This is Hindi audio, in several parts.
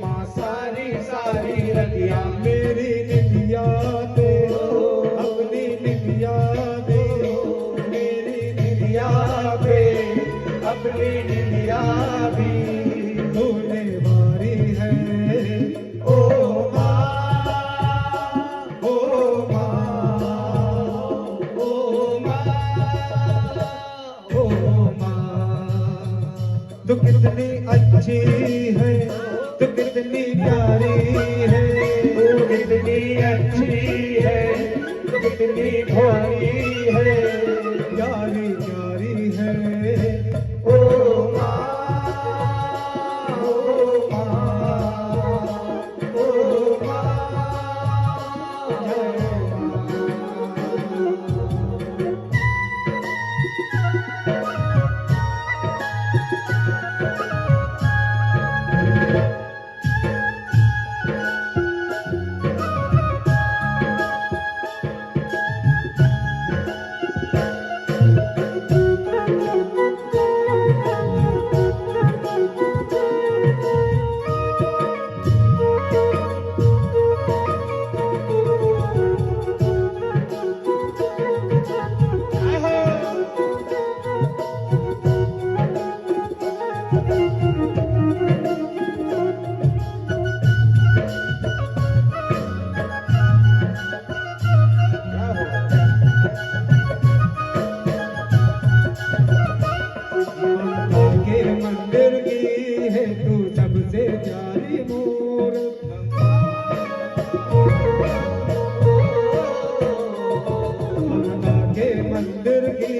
माँ सारी सारी रतिया मेरी निधिया दे अपनी निधिया दे मेरी निधिया पे अपनी निधिया भी होने वाली है ओ माँ ओ माँ ओ माँ ओ माँ तो कितनी अच्छी है तो कितनी प्यारी है तू कितनी अच्छी है तू कितनी प्यारी है प्यारी प्यारी है ओ माँ ओ माँ ओ माँ के मंदिर की है तू सबसे प्यारी मोर के मंदिर की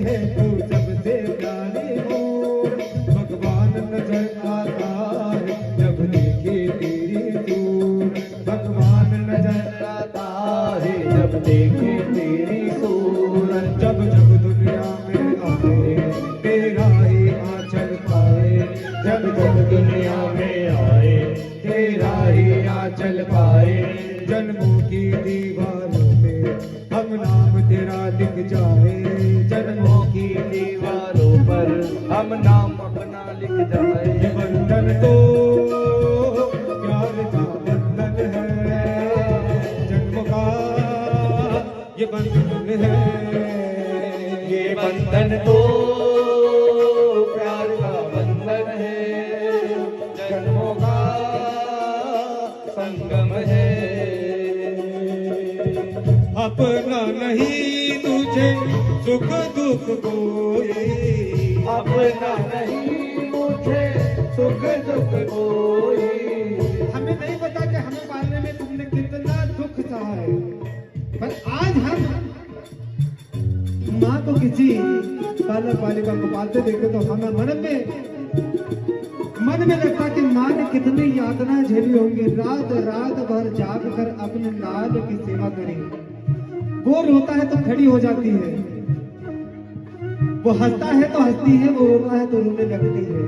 है तू सबसे प्यारी मोर भगवान नजर आता है जब देखे तेरी दूर भगवान नजर आता है जब देखे तेरी सूरत जब जब दुनिया में आए तेरा ही आंचल पाए जब जब दुनिया में आए तेरा ही आंचल पाए जन्मों की दीवारों पे हम नाम तेरा लिख जाए जन्मों की दीवारों पर हम नाम अपना लिख जाए ये बंधन तो प्यार का बंधन है जन्म का ये बंधन है ये बंधन तो प्यार का बंधन है जन्मों का संगम है अपना नहीं तुझे सुख दुख कोई अपना नहीं मुझे सुख दुख कोई हमें नहीं पता कि हमें पालने में तुमने कितना दुख सहा है पर आज हम माँ को किसी पालक पालिका को पालते देखे तो हमें मन में लगता कि माँ ने कितनी यातनाएं झेली होंगी रात रात भर जाग कर अपने लाल की सेवा करी वो रोता है तो खड़ी हो जाती है वो हंसता है तो हंसती है वो रोता है तो रोने लगती है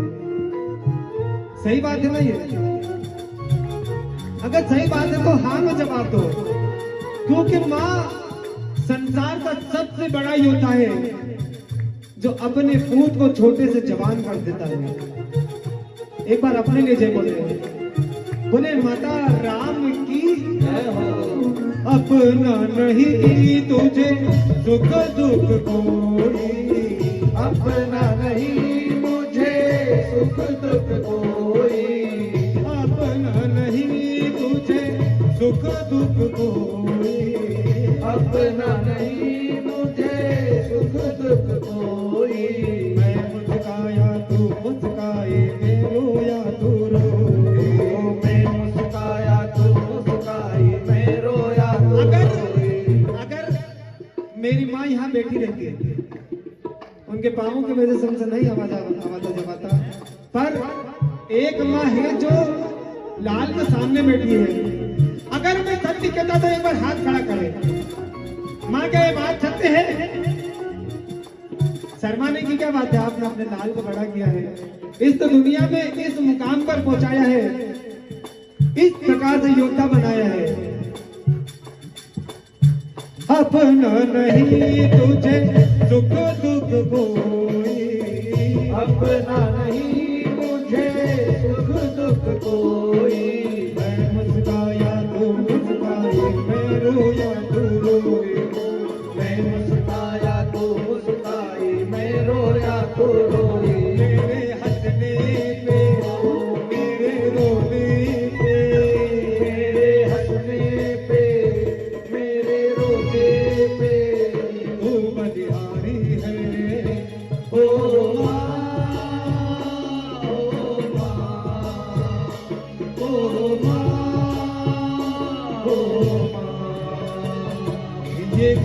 सही बात है ना ये अगर सही बात है तो हाँ में जवाब दो क्योंकि माँ संसार का सबसे बड़ा योद्धा है जो अपने पूत को छोटे से जवान कर देता है एक बार अपने लिए जय बोले माता राम की अपना नहीं तुझे सुख दुख कोई अपना नहीं मुझे सुख दुख कोई अपना नहीं तुझे सुख दुख कोई अपना नहीं मुझे सुख दुख कोई मैं मुस्काया तू मुस्काए मैं रोया तू रोए मैं मुस्काया तू मुस्काई मैं रोया तू अगर मेरी माँ यहाँ बैठी रहती है उनके पाँवों की वजह से हमसे नहीं आवाज जमाता पर एक माँ है जो लाल के सामने बैठी है अगर मैं सत्य कहता तो एक बार हाथ खड़ा करे माँ क्या ये बात सत्य है शर्माने की क्या बात है आपने अपने लाल को बड़ा किया है इस दुनिया में इस मुकाम पर पहुंचाया है इस प्रकार से योद्धा बनाया है अपना नहीं तुझे सुख दुख कोई अपना नहीं मुझे सुख दुख कोई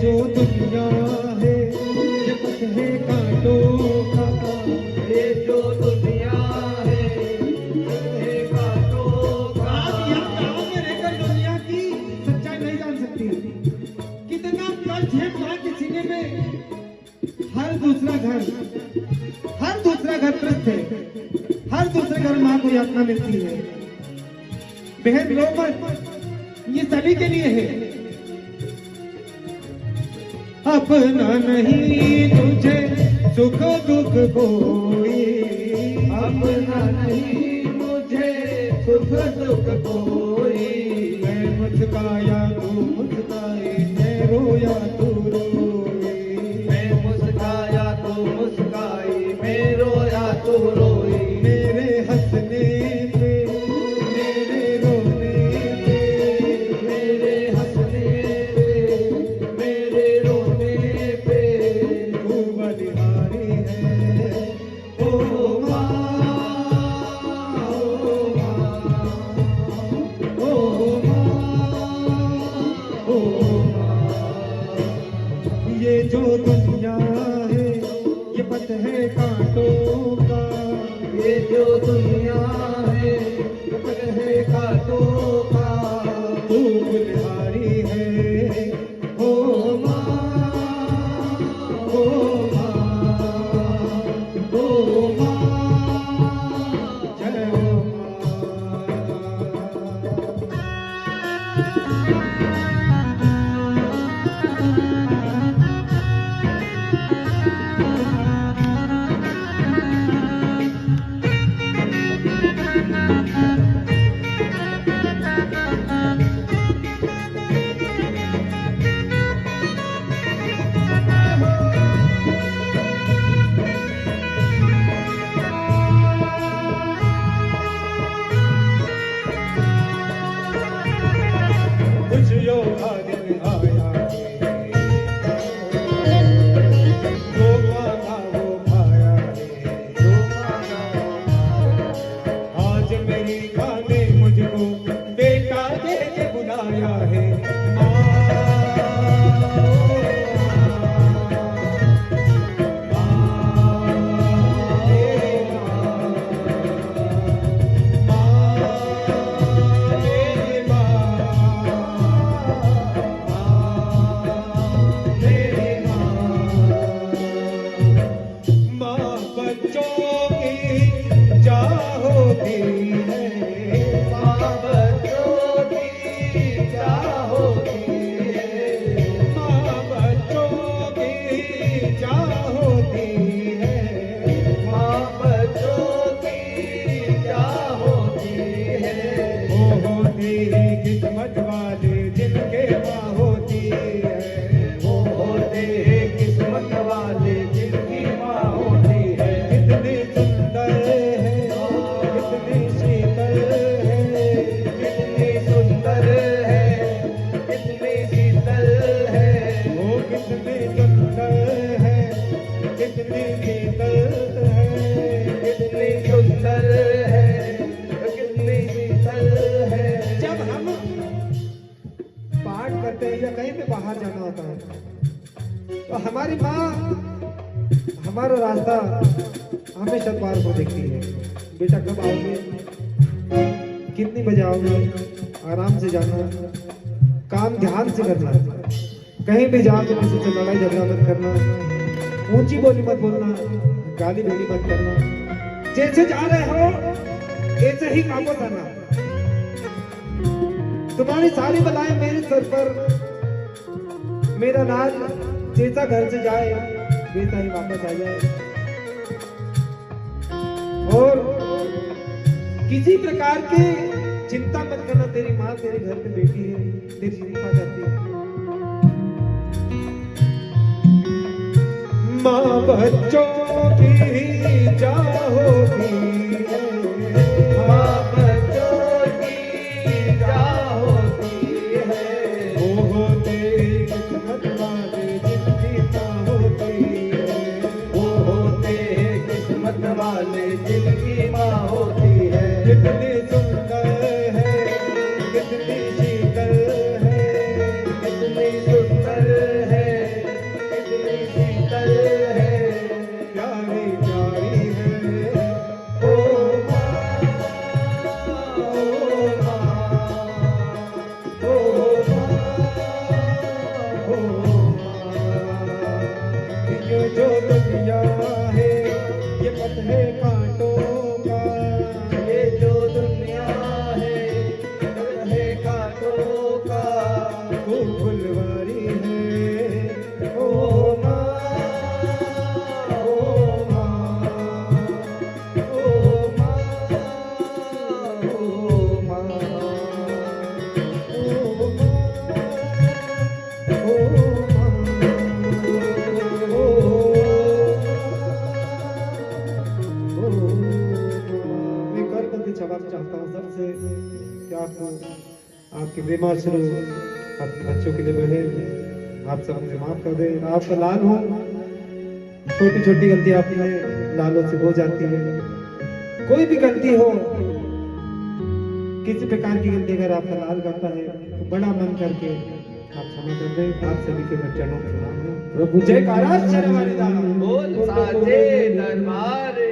जो दुनिया है ये पथ है कांटों का, ये जो दुनिया है ये कांटों का। आप यहाँ गाँव में रहकर दुनिया की सच्चाई नहीं जान सकती। कितना कष्ट है माँ के सीने में। हर दूसरा घर त्रस्त है, हर दूसरे घर माँ को यातना मिलती है। बहन रो मत, ये सभी के लिए है। अपना नहीं तुझे सुख दुख कोई, अपना नहीं मुझे सुख दुख कोई। मैं मुस्काया तू मुस्काए, मैं रोया तू रोए। मैं मुस्काया तू मुस्काई, मैं रोया तू रोई। मेरे हंसने पे मेरे रोने पे, मेरे हंसने पे मेरे रोने पे तू बलिहारी है। ओ माँ, ओ माँ, ओ माँ। ये जो दुनिया है ये पथ है कांटों का, ये जो दुनिया है ये पथ है कांटों का। तू बलिहारी है। ओ माँ, ओ माँ, ओ माँ, जय हो खुशियों का दिन आया है, जो मांगा वो पाया है। जो मांगा वो पाया। आज मेरी माँ ने मुझको बेटा दे के बुलाया है। माँ बच्चों की चाह होती है, माँ बच्चों की चाह होती है। माँ बच्चों की चाह होती है। माँ बच्चों की चाह होती है। वो होती है किस्मत वाले जिनके माँ होती है। वो होते हैं किस्मत वाले जिनकी माँ होती है। कितनी सुंदर है, कितनी शीतल है, कितनी सुंदर है, कितनी शीतल है। वो कितनी सुंदर है, कितनी शीतल है। कितनी सुंदर है, कितनी शीतल है। जब हम पाठ करते हैं या कहीं पे बाहर जाना होता है तो हमारी माँ हमारा रास्ता हमेशा द्वार को देखती है। बेटा कब आओगे, कितनी बजे आओगे, आराम से जाना, काम ध्यान से करना, कहीं भी जाओ तो किसी से लड़ाई झगड़ा मत करना, ऊंची बोली मत बोलना, गाली बेली मत करना। जैसे जा रहे हो ऐसे ही वापस आना। तुम्हारी सारी बलाएं मेरे सर पर। मेरा लाल जैसा घर से जाए वैसा ही वापस आ जाए। और किसी प्रकार की चिंता मत करना। तेरी माँ तेरे घर पे बैठी है, तेरी शिफा करती है। माँ बच्चों की चाह होती है। माँ बच्चों की चाह होती है। वो होते किस्मत वाले जिनकी माँ होती है। वो होते हैं किस्मत वाले जिनकी माँ होती है। कितनी सुंदर है, कितनी शीतल है, कितनी सुंदर है, क्षमा चाहता हूँ सबसे कि आपको आपके प्रेमाश्रु अपने बच्चों के लिए बने, आप सब मुझे माफ कर दे। आपका लाल हो, छोटी छोटी गलती आपने लालों से हो जाती है। कोई भी गलती हो, किसी प्रकार की गलती अगर आपका लाल करता है तो बड़ा मन करके आप क्षमा कर दें। आप सभी के चरणों में प्रणाम है। प्रभु जय कारा बोल साचे दरबार